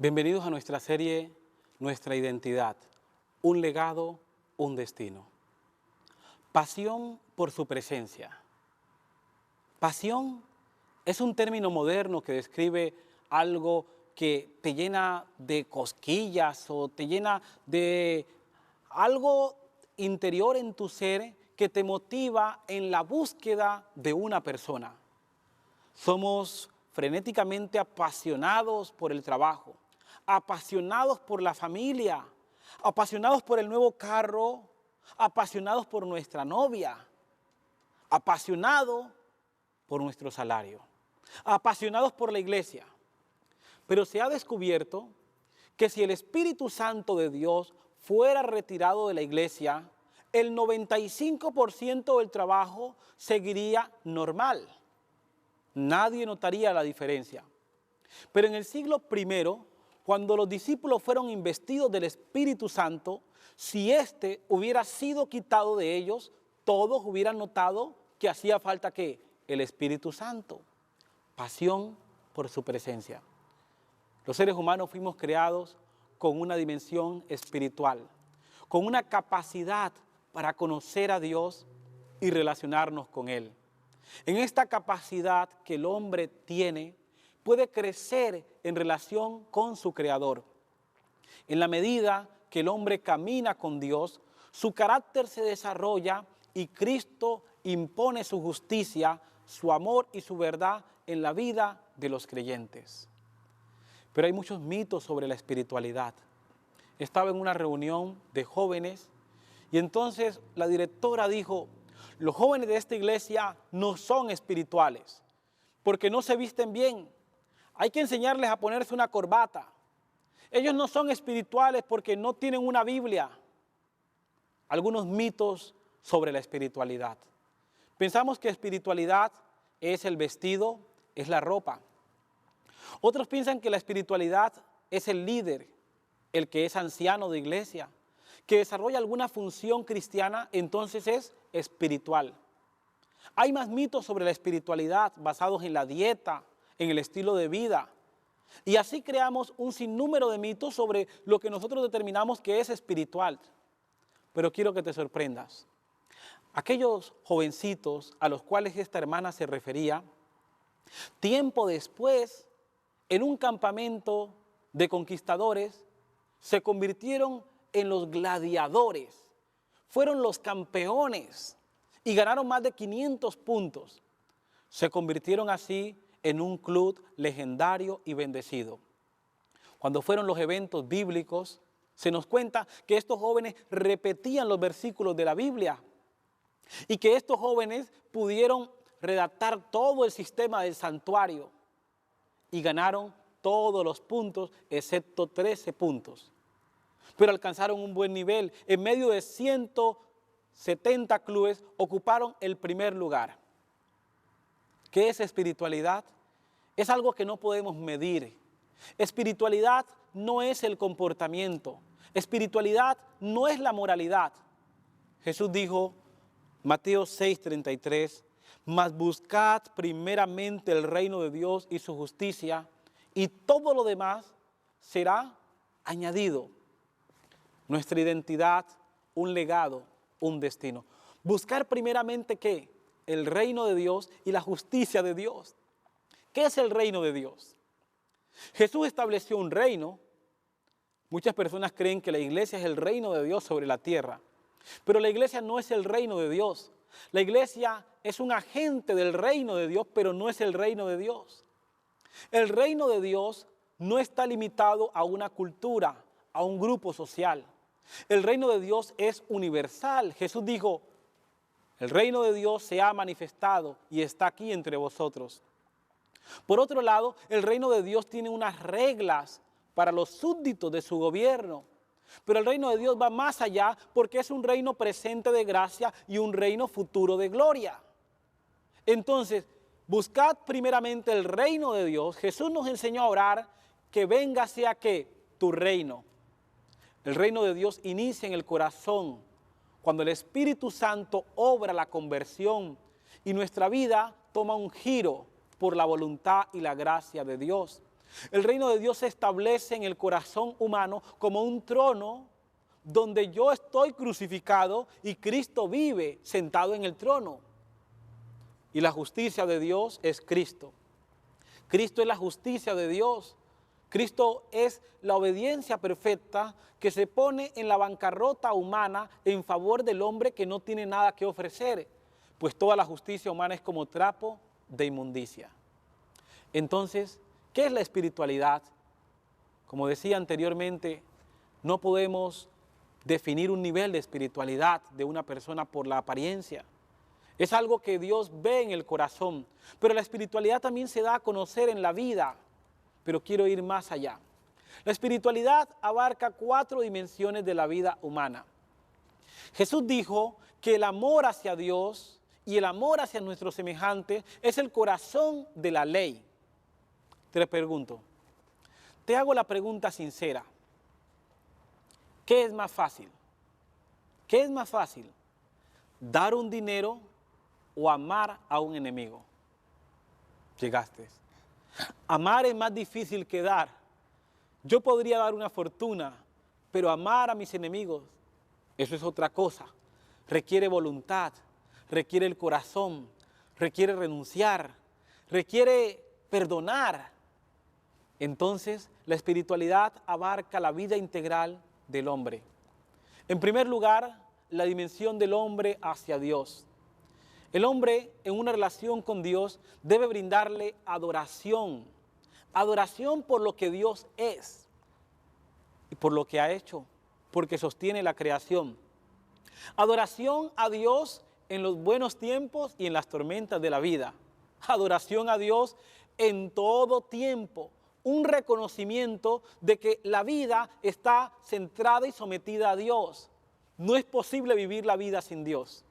Bienvenidos a nuestra serie Nuestra Identidad, un legado, un destino. Pasión por su presencia. Pasión es un término moderno que describe algo que te llena de cosquillas o te llena de algo interior en tu ser que te motiva en la búsqueda de una persona. Somos frenéticamente apasionados por el trabajo, apasionados por la familia, apasionados por el nuevo carro, apasionados por nuestra novia, apasionados por nuestro salario, apasionados por la iglesia. Pero se ha descubierto que si el Espíritu Santo de Dios fuera retirado de la iglesia, el 95% del trabajo seguiría normal. Nadie notaría la diferencia. Pero en el siglo I, cuando los discípulos fueron investidos del Espíritu Santo, si éste hubiera sido quitado de ellos, todos hubieran notado que hacía falta ¿qué? El Espíritu Santo. Pasión por su presencia. Los seres humanos fuimos creados con una dimensión espiritual, con una capacidad para conocer a Dios y relacionarnos con Él. En esta capacidad que el hombre tiene, puede crecer en relación con su Creador. En la medida que el hombre camina con Dios, su carácter se desarrolla y Cristo impone su justicia, su amor y su verdad en la vida de los creyentes. Pero hay muchos mitos sobre la espiritualidad. Estaba en una reunión de jóvenes y entonces la directora dijo: los jóvenes de esta iglesia no son espirituales porque no se visten bien. Hay que enseñarles a ponerse una corbata. Ellos no son espirituales porque no tienen una Biblia. Algunos mitos sobre la espiritualidad. Pensamos que espiritualidad es el vestido, es la ropa. Otros piensan que la espiritualidad es el líder, el que es anciano de iglesia, que desarrolla alguna función cristiana, entonces es espiritual. Hay más mitos sobre la espiritualidad basados en la dieta, en el estilo de vida. Y así creamos un sinnúmero de mitos sobre lo que nosotros determinamos que es espiritual. Pero quiero que te sorprendas. Aquellos jovencitos a los cuales esta hermana se refería, tiempo después, en un campamento de conquistadores, se convirtieron en los gladiadores. Fueron los campeones y ganaron más de 500 puntos. Se convirtieron así en un club legendario y bendecido. Cuando fueron los eventos bíblicos, se nos cuenta que estos jóvenes repetían los versículos de la Biblia y que estos jóvenes pudieron redactar todo el sistema del santuario y ganaron todos los puntos excepto 13 puntos. Pero alcanzaron un buen nivel. En medio de 170 clubes ocuparon el primer lugar. ¿Qué es espiritualidad? Es algo que no podemos medir. Espiritualidad no es el comportamiento. Espiritualidad no es la moralidad. Jesús dijo, Mateo 6:33, mas buscad primeramente el reino de Dios y su justicia, y todo lo demás será añadido. Nuestra identidad, un legado, un destino. Buscar primeramente ¿qué? El reino de Dios y la justicia de Dios. ¿Qué es el reino de Dios? Jesús estableció un reino. Muchas personas creen que la iglesia es el reino de Dios sobre la tierra. Pero la iglesia no es el reino de Dios. La iglesia es un agente del reino de Dios, pero no es el reino de Dios. El reino de Dios no está limitado a una cultura, a un grupo social. El reino de Dios es universal. Jesús dijo, el reino de Dios se ha manifestado y está aquí entre vosotros. Por otro lado, el reino de Dios tiene unas reglas para los súbditos de su gobierno. Pero el reino de Dios va más allá porque es un reino presente de gracia y un reino futuro de gloria. Entonces, buscad primeramente el reino de Dios. Jesús nos enseñó a orar que venga sea que tu reino. El reino de Dios inicia en el corazón cuando el Espíritu Santo obra la conversión y nuestra vida toma un giro por la voluntad y la gracia de Dios. El reino de Dios se establece en el corazón humano como un trono donde yo estoy crucificado y Cristo vive sentado en el trono. Y la justicia de Dios es Cristo. Cristo es la justicia de Dios. Cristo es la obediencia perfecta que se pone en la bancarrota humana en favor del hombre que no tiene nada que ofrecer, pues toda la justicia humana es como trapo de inmundicia. Entonces, ¿qué es la espiritualidad? Como decía anteriormente, no podemos definir un nivel de espiritualidad de una persona por la apariencia. Es algo que Dios ve en el corazón, pero la espiritualidad también se da a conocer en la vida. Pero quiero ir más allá. La espiritualidad abarca 4 dimensiones de la vida humana. Jesús dijo que el amor hacia Dios y el amor hacia nuestros semejantes es el corazón de la ley. Te pregunto, te hago la pregunta sincera. ¿Qué es más fácil? ¿Qué es más fácil? ¿Dar un dinero o amar a un enemigo? Llegaste. Amar es más difícil que dar. Yo podría dar una fortuna, pero amar a mis enemigos, eso es otra cosa. Requiere voluntad, requiere el corazón, requiere renunciar, requiere perdonar. Entonces, la espiritualidad abarca la vida integral del hombre. En primer lugar, la dimensión del hombre hacia Dios. El hombre en una relación con Dios debe brindarle adoración. Adoración por lo que Dios es y por lo que ha hecho, porque sostiene la creación. Adoración a Dios en los buenos tiempos y en las tormentas de la vida. Adoración a Dios en todo tiempo. Un reconocimiento de que la vida está centrada y sometida a Dios. No es posible vivir la vida sin Dios.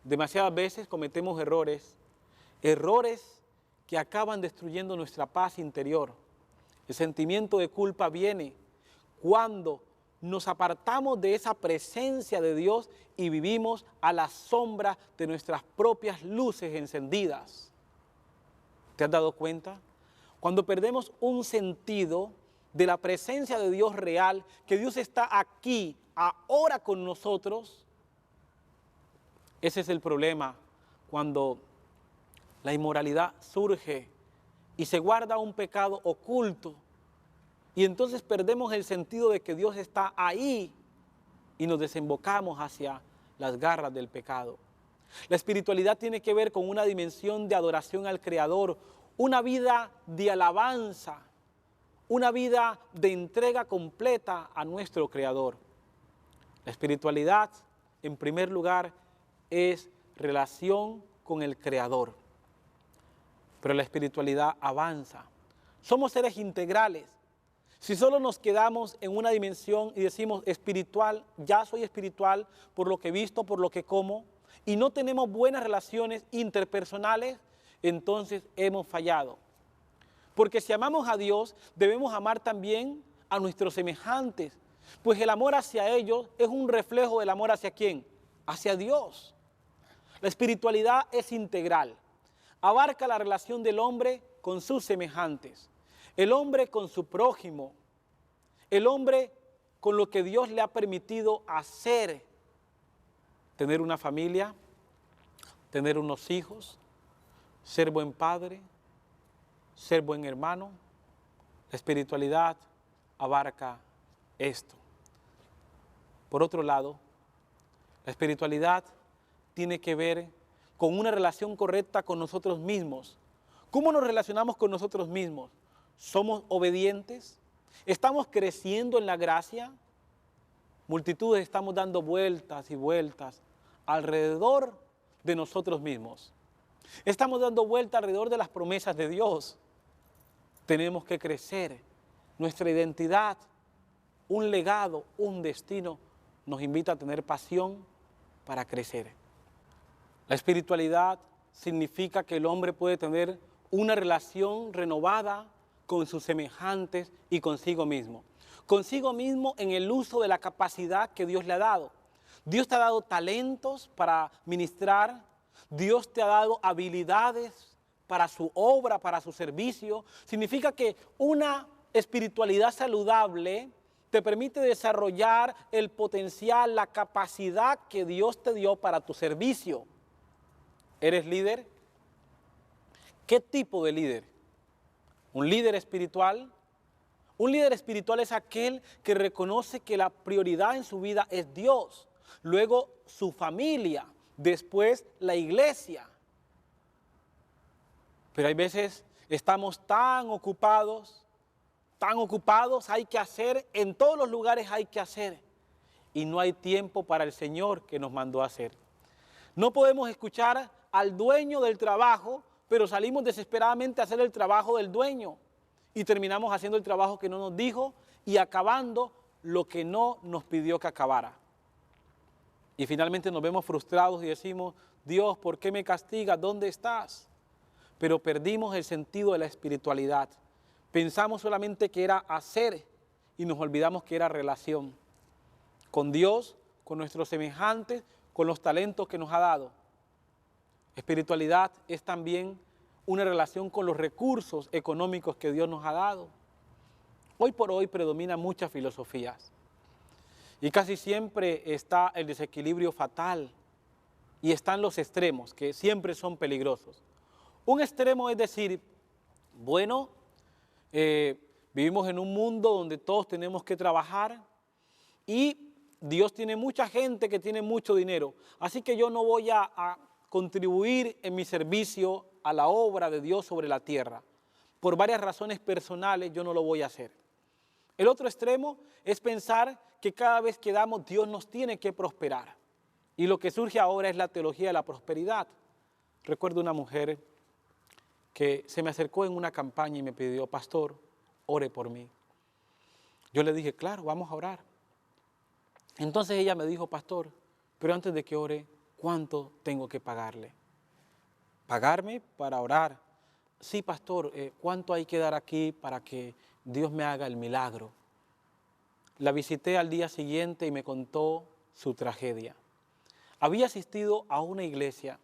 Demasiadas veces cometemos errores que acaban destruyendo nuestra paz interior. El sentimiento de culpa viene cuando nos apartamos de esa presencia de Dios y vivimos a la sombra de nuestras propias luces encendidas. ¿Te has dado cuenta? Cuando perdemos un sentido de la presencia de Dios real, que Dios está aquí, ahora con nosotros, ese es el problema cuando la inmoralidad surge y se guarda un pecado oculto y entonces perdemos el sentido de que Dios está ahí y nos desembocamos hacia las garras del pecado. La espiritualidad tiene que ver con una dimensión de adoración al Creador, una vida de alabanza, una vida de entrega completa a nuestro Creador. La espiritualidad, en primer lugar, es relación con el Creador. Pero la espiritualidad avanza. Somos seres integrales. Si solo nos quedamos en una dimensión y decimos espiritual, ya soy espiritual por lo que he visto, por lo que como, y no tenemos buenas relaciones interpersonales, entonces hemos fallado. Porque si amamos a Dios, debemos amar también a nuestros semejantes, pues el amor hacia ellos es un reflejo del amor hacia ¿quién? Hacia Dios. La espiritualidad es integral. Abarca la relación del hombre con sus semejantes, el hombre con su prójimo, el hombre con lo que Dios le ha permitido hacer. Tener una familia, tener unos hijos, ser buen padre, ser buen hermano. La espiritualidad abarca esto. Por otro lado, la espiritualidad tiene que ver con una relación correcta con nosotros mismos. ¿Cómo nos relacionamos con nosotros mismos? ¿Somos obedientes? ¿Estamos creciendo en la gracia? Multitudes estamos dando vueltas y vueltas alrededor de nosotros mismos. Estamos dando vueltas alrededor de las promesas de Dios. Tenemos que crecer. Nuestra identidad, un legado, un destino, nos invita a tener pasión para crecer. La espiritualidad significa que el hombre puede tener una relación renovada con sus semejantes y consigo mismo. Consigo mismo en el uso de la capacidad que Dios le ha dado. Dios te ha dado talentos para ministrar. Dios te ha dado habilidades para su obra, para su servicio. Significa que una espiritualidad saludable te permite desarrollar el potencial, la capacidad que Dios te dio para tu servicio. ¿Eres líder? ¿Qué tipo de líder? ¿Un líder espiritual? Un líder espiritual es aquel que reconoce que la prioridad en su vida es Dios, luego su familia, después la iglesia. Pero hay veces estamos tan ocupados, hay que hacer, en todos los lugares hay que hacer, y no hay tiempo para el Señor que nos mandó a hacer. No podemos escuchar al dueño del trabajo, pero salimos desesperadamente a hacer el trabajo del dueño y terminamos haciendo el trabajo que no nos dijo y acabando lo que no nos pidió que acabara. Y finalmente nos vemos frustrados y decimos, Dios, ¿por qué me castigas? ¿Dónde estás? Pero perdimos el sentido de la espiritualidad. Pensamos solamente que era hacer y nos olvidamos que era relación con Dios, con nuestros semejantes, con los talentos que nos ha dado. Espiritualidad es también una relación con los recursos económicos que Dios nos ha dado. Hoy por hoy predominan muchas filosofías y casi siempre está el desequilibrio fatal y están los extremos que siempre son peligrosos. Un extremo es decir, bueno, vivimos en un mundo donde todos tenemos que trabajar y Dios tiene mucha gente que tiene mucho dinero, así que yo no voy a contribuir en mi servicio a la obra de Dios sobre la tierra. Por varias razones personales yo no lo voy a hacer. El otro extremo es pensar que cada vez que damos Dios nos tiene que prosperar. Y lo que surge ahora es la teología de la prosperidad. Recuerdo una mujer que se me acercó en una campaña y me pidió, pastor, ore por mí. Yo le dije, claro, vamos a orar. Entonces ella me dijo, pastor, pero antes de que ore, ¿cuánto tengo que pagarle? ¿Pagarme para orar? Sí, pastor, ¿cuánto hay que dar aquí para que Dios me haga el milagro? La visité al día siguiente y me contó su tragedia. Había asistido a una iglesia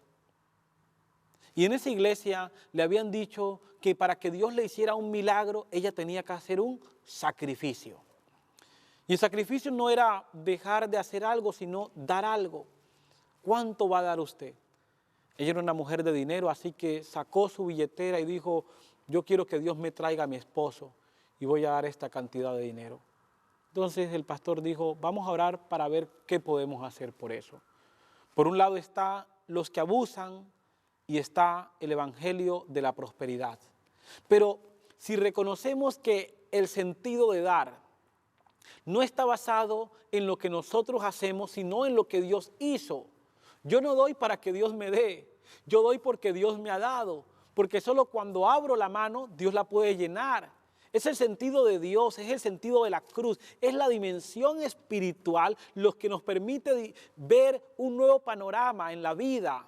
y en esa iglesia le habían dicho que para que Dios le hiciera un milagro, ella tenía que hacer un sacrificio. Y el sacrificio no era dejar de hacer algo, sino dar algo. ¿Cuánto va a dar usted? Ella era una mujer de dinero, así que sacó su billetera y dijo, yo quiero que Dios me traiga a mi esposo y voy a dar esta cantidad de dinero. Entonces el pastor dijo, vamos a orar para ver qué podemos hacer por eso. Por un lado está los que abusan y está el evangelio de la prosperidad. Pero si reconocemos que el sentido de dar no está basado en lo que nosotros hacemos, sino en lo que Dios hizo. Yo no doy para que Dios me dé, yo doy porque Dios me ha dado, porque solo cuando abro la mano, Dios la puede llenar. Es el sentido de Dios, es el sentido de la cruz, es la dimensión espiritual lo que nos permite ver un nuevo panorama en la vida.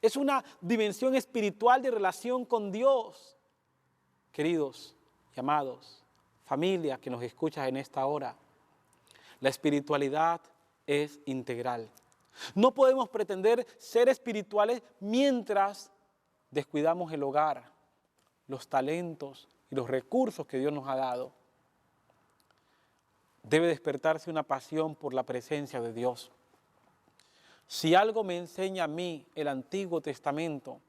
Es una dimensión espiritual de relación con Dios. Queridos y amados, familia que nos escuchas en esta hora, la espiritualidad es integral. No podemos pretender ser espirituales mientras descuidamos el hogar, los talentos y los recursos que Dios nos ha dado. Debe despertarse una pasión por la presencia de Dios. Si algo me enseña a mí el Antiguo Testamento,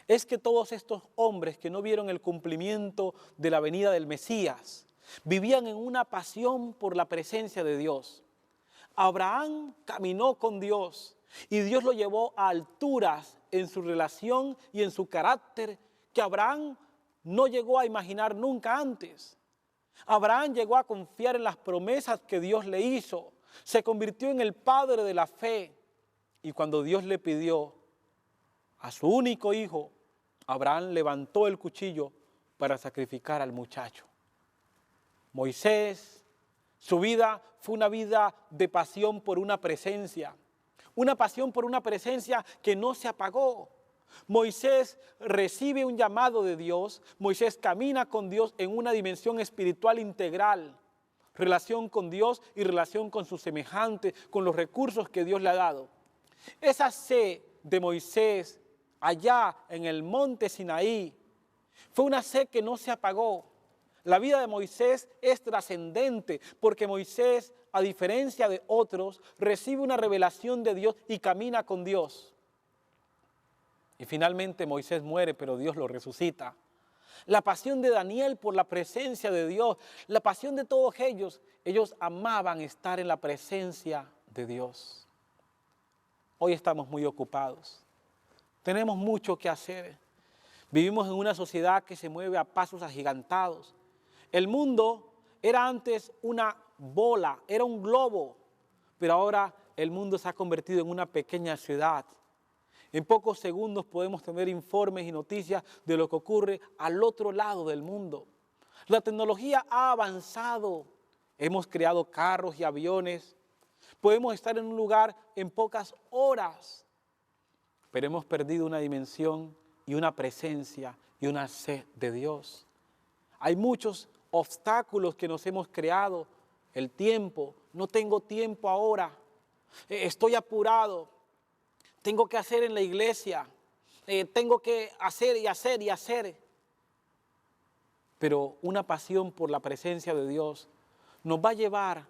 es que todos estos hombres que no vieron el cumplimiento de la venida del Mesías, vivían en una pasión por la presencia de Dios. Abraham caminó con Dios y Dios lo llevó a alturas en su relación y en su carácter que Abraham no llegó a imaginar nunca antes. Abraham llegó a confiar en las promesas que Dios le hizo, se convirtió en el padre de la fe y cuando Dios le pidió a su único hijo, Abraham levantó el cuchillo para sacrificar al muchacho. Moisés, su vida fue una vida de pasión por una presencia que no se apagó. Moisés recibe un llamado de Dios, Moisés camina con Dios en una dimensión espiritual integral, relación con Dios y relación con sus semejantes, con los recursos que Dios le ha dado. Esa sed de Moisés allá en el monte Sinaí. Fue una sed que no se apagó. La vida de Moisés es trascendente porque Moisés, a diferencia de otros, recibe una revelación de Dios y camina con Dios. Y finalmente Moisés muere, pero Dios lo resucita. La pasión de Daniel por la presencia de Dios, la pasión de todos ellos amaban estar en la presencia de Dios. Hoy estamos muy ocupados, tenemos mucho que hacer. Vivimos en una sociedad que se mueve a pasos agigantados. El mundo era antes una bola, era un globo, pero ahora el mundo se ha convertido en una pequeña ciudad. En pocos segundos podemos tener informes y noticias de lo que ocurre al otro lado del mundo. La tecnología ha avanzado. Hemos creado carros y aviones. Podemos estar en un lugar en pocas horas, pero hemos perdido una dimensión y una presencia y una sed de Dios. Hay muchos obstáculos que nos hemos creado. El tiempo, no tengo tiempo ahora, estoy apurado, tengo que hacer en la iglesia, tengo que hacer y hacer y hacer. Pero una pasión por la presencia de Dios nos va a llevar